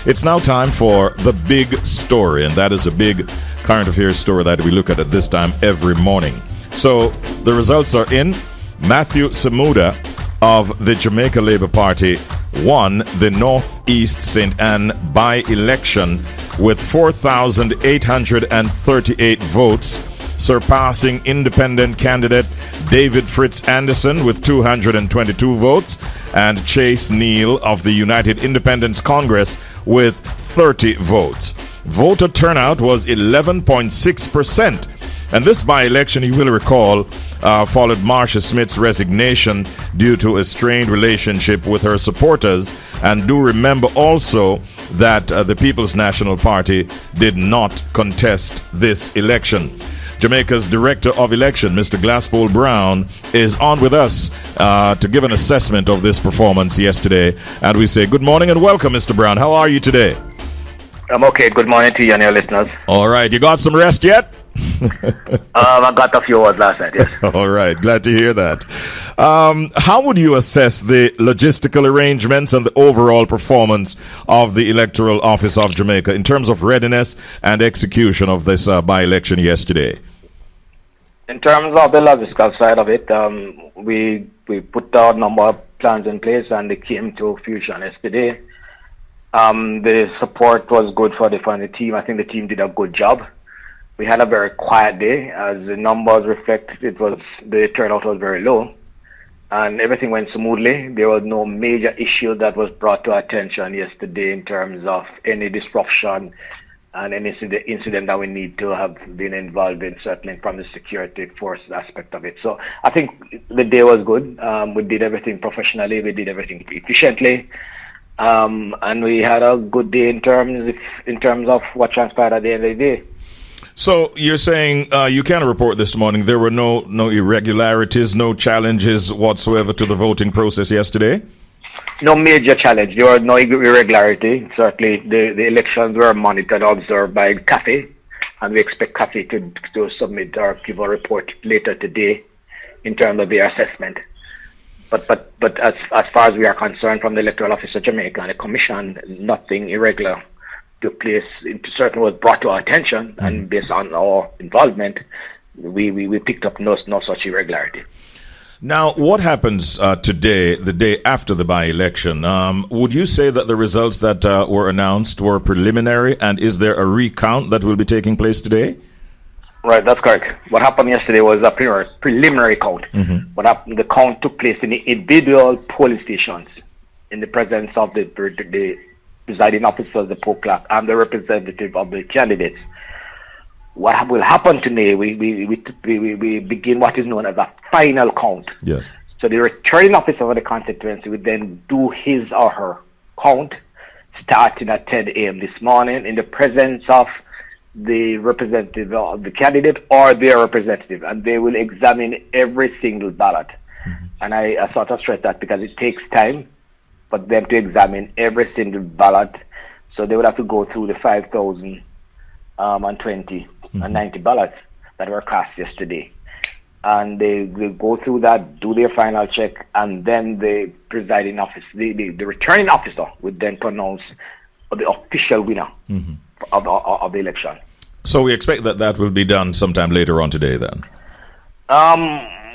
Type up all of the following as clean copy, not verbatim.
It's now time for the big story, and that is a big current affairs story that we look at this time every morning. So the results are in. Matthew Samuda of the Jamaica Labour Party won the Northeast St. Anne by-election with 4,838 votes, surpassing independent candidate David Fritz Anderson with 222 votes and Chase Neal of the United Independence Congress with 30 votes. Voter turnout was 11.6%. And this by-election, you will recall, followed Marcia Smith's resignation due to a strained relationship with her supporters. And do remember also that the People's National Party did not contest this election. Jamaica's Director of Election, Mr. Glasspole Brown, is on with us to give an assessment of this performance yesterday. And we say good morning and welcome, Mr. Brown. How are you today? I'm okay. Good morning to you and your listeners. All right. You got some rest yet? I got a few hours last night, yes. All right. Glad to hear that. How would you assess the logistical arrangements and the overall performance of the Electoral Office of Jamaica in terms of readiness and execution of this by-election yesterday? In terms of the logistical side of it, we put a number of plans in place and they came to fruition yesterday. The support was good for the team. I think the team did a good job. We had a very quiet day, as the numbers reflect. The turnout was very low, and everything went smoothly. There was no major issue that was brought to our attention yesterday in terms of any disruption and any incident that we need to have been involved in, certainly from the security force aspect of it. So I think the day was good. We did everything professionally. We did everything efficiently. And we had a good day in terms of what transpired at the end of the day. So you're saying you can report this morning there were no irregularities, no challenges whatsoever to the voting process yesterday? No major challenge. There was no irregularity. Certainly the elections were monitored and observed by CAFE, and we expect CAFE to submit or give a report later today in terms of their assessment. But as far as we are concerned from the Electoral Office of Jamaica and the Commission, nothing irregular took place. It certainly was brought to our attention, and based on our involvement, we picked up no such irregularity. Now, what happens today, the day after the by-election? Would you say that the results that were announced were preliminary, and is there a recount that will be taking place today? Right, that's correct. What happened yesterday was a preliminary count. The count took place in the individual polling stations in the presence of the presiding officers, the poll clerk, and the representative of the candidates. What will happen today, we begin what is known as a final count. Yes. So the returning officer of the constituency would then do his or her count starting at 10 a.m. this morning in the presence of the representative of the candidate or their representative, and they will examine every single ballot. And I sort of stress that because it takes time for them to examine every single ballot. So they would have to go through the 5,020 and 90 ballots that were cast yesterday. And they will go through that, do their final check, and then the presiding officer, the returning officer would then pronounce the official winner of the election. So we expect that will be done sometime later on today then?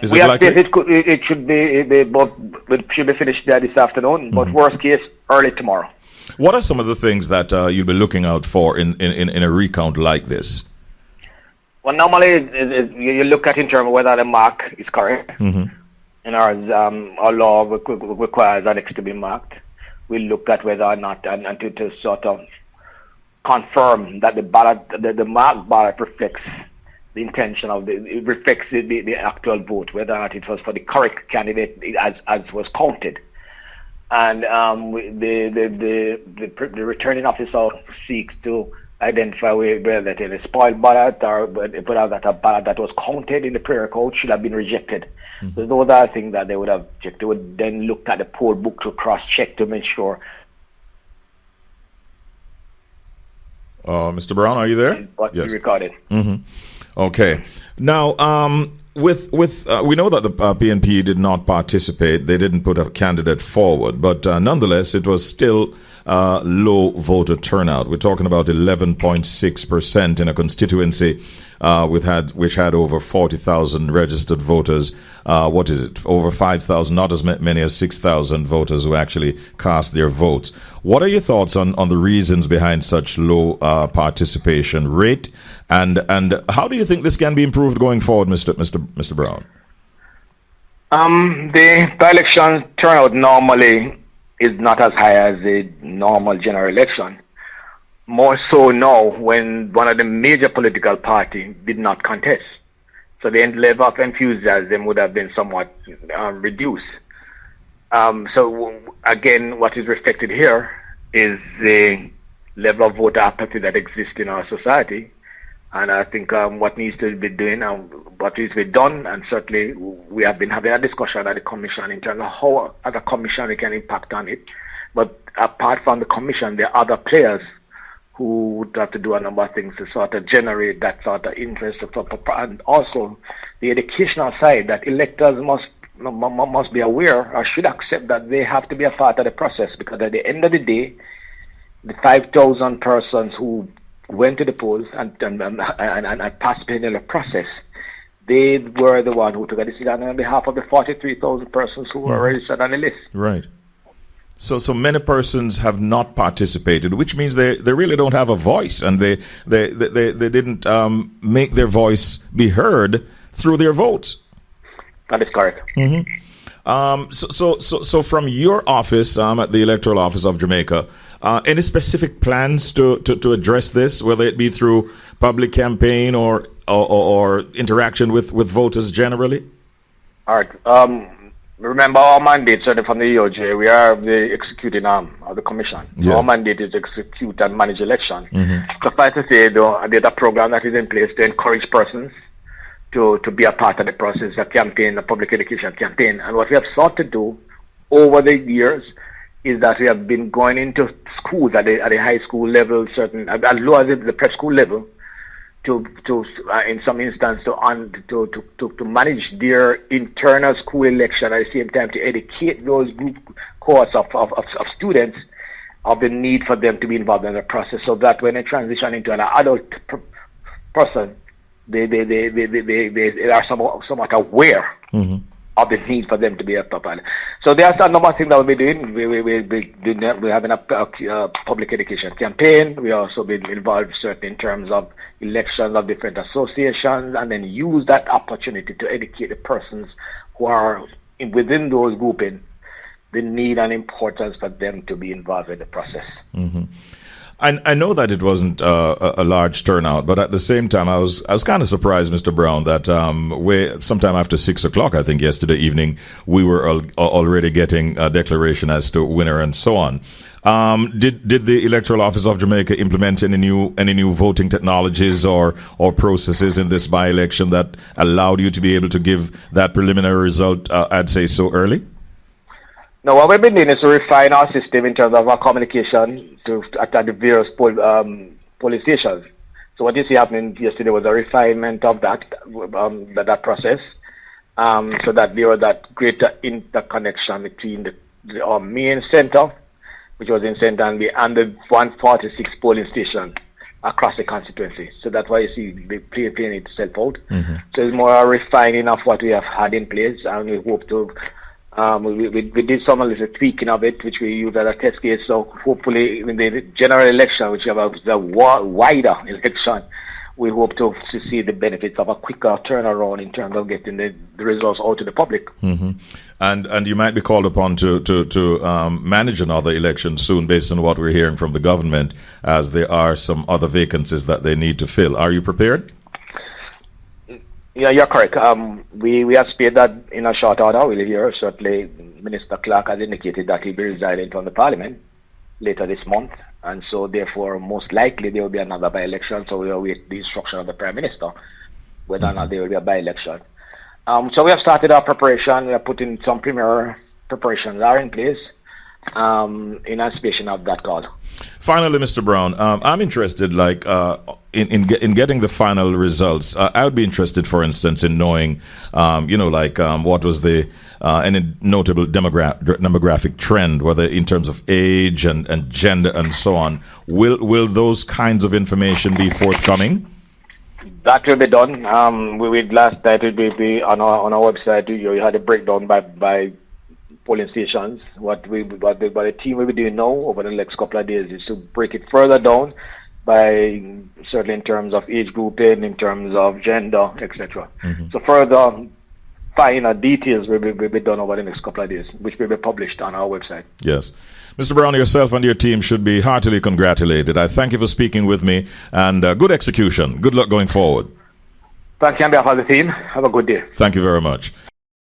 It should be finished there this afternoon, but worst case, early tomorrow. What are some of the things that you'll be looking out for in a recount like this? Well, normally you look at in terms of whether the mark is correct. And our law requires that it to be marked. We look at whether or not, and to sort of confirm that the marked ballot reflects the intention of it reflects the actual vote, whether or not it was for the correct candidate as was counted. And the returning officer seeks to identify whether that is a spoiled ballot or whether that a ballot that was counted in the prayer code should have been rejected. So those are things that they would have checked. They would then look at the poll book to cross-check to make sure. Mr. Brown, are you there? What we recorded. Okay. Now, we know that the PNP did not participate. They didn't put a candidate forward, but nonetheless, it was still low voter turnout. We're talking about 11.6% in a constituency which had over 40,000 registered voters. What is it? Over 5,000, not as many as 6,000 voters who actually cast their votes. What are your thoughts on the reasons behind such low participation rate, and how do you think this can be improved going forward, Mr. Brown? The by-election turnout normally is not as high as a normal general election. More so now when one of the major political parties did not contest. So the level of enthusiasm would have been somewhat reduced. So again, what is reflected here is the level of voter apathy that exists in our society. And I think what needs to be doing and what needs to be done, and certainly we have been having a discussion at the Commission in terms of how as a Commission we can impact on it. But apart from the Commission, there are other players who would have to do a number of things to sort of generate that sort of interest, and also the educational side that electors must be aware or should accept that they have to be a part of the process, because at the end of the day, the 5,000 persons who went to the polls and participated in the process, they were the one who took a decision on behalf of the 43,000 persons who were registered on the list. Right. So many persons have not participated, which means they really don't have a voice, and they didn't make their voice be heard through their votes. That is correct. Mm-hmm. So from your office at the Electoral Office of Jamaica, any specific plans to address this, whether it be through public campaign or interaction with voters generally? All right. Remember our mandate, certainly from the EOJ, we are the executing arm of the Commission. Yeah. Our mandate is to execute and manage election. Suffice to say, though, there's a program that is in place to encourage persons to be a part of the process, a campaign, a public education campaign. And what we have sought to do over the years is that we have been going into schools at the high school level, certain as low as the prep school level, to in some instance to manage their internal school election at the same time, to educate those group cohorts of students of the need for them to be involved in the process, so that when they transition into an adult person, they are somewhat aware of the need for them to be a part. So there's a number of things that we'll be doing. We're having a public education campaign. We also been involved certainly in terms of elections of different associations, and then use that opportunity to educate the persons who are within those grouping the need and importance for them to be involved in the process. I know that it wasn't a large turnout, but at the same time, I was kind of surprised, Mr. Brown, that sometime after 6 o'clock, I think yesterday evening, we were already getting a declaration as to winner and so on. Did the Electoral Office of Jamaica implement any new voting technologies or processes in this by-election that allowed you to be able to give that preliminary result, I'd say, so early? No, what we've been doing is to refine our system in terms of our communication at the various polling stations. So what you see happening yesterday was a refinement of that process, so that there was that greater interconnection between our main center, which was in St. Andy, and the 146 polling stations across the constituency. So that's why you see the playing itself out. So it's more a refining of what we have had in place, and we hope to. We did some little tweaking of it, which we used as a test case. So hopefully, in the general election, which is a wider election, we hope to see the benefits of a quicker turnaround in terms of getting the results out to the public. And you might be called upon to manage another election soon, based on what we're hearing from the government, as there are some other vacancies that they need to fill. Are you prepared? Yeah, you're correct. We have spared that in a short order. We'll hear certainly Minister Clark has indicated that he'll be resigning from the Parliament later this month, and so therefore most likely there will be another by-election. So we'll await the instruction of the Prime Minister whether or not there will be a by-election. So we have started our preparation. We are putting some premier preparations are in place in anticipation of that call. Finally, Mr. Brown, I'm interested, in getting the final results. I would be interested, for instance, in knowing, what was the any notable demographic trend, whether in terms of age and gender and so on. Will those kinds of information be forthcoming? That will be done. With last night, it will be on our website. You had a breakdown by polling stations. What the team will be doing now over the next couple of days is to break it further down by certainly in terms of age grouping, in terms of gender, etc. Mm-hmm. So further finer details will be done over the next couple of days, which will be published on our website. Yes. Mr. Brown, yourself and your team should be heartily congratulated. I thank you for speaking with me, and good execution. Good luck going forward. Thank you on behalf of the team. Have a good day. Thank you very much.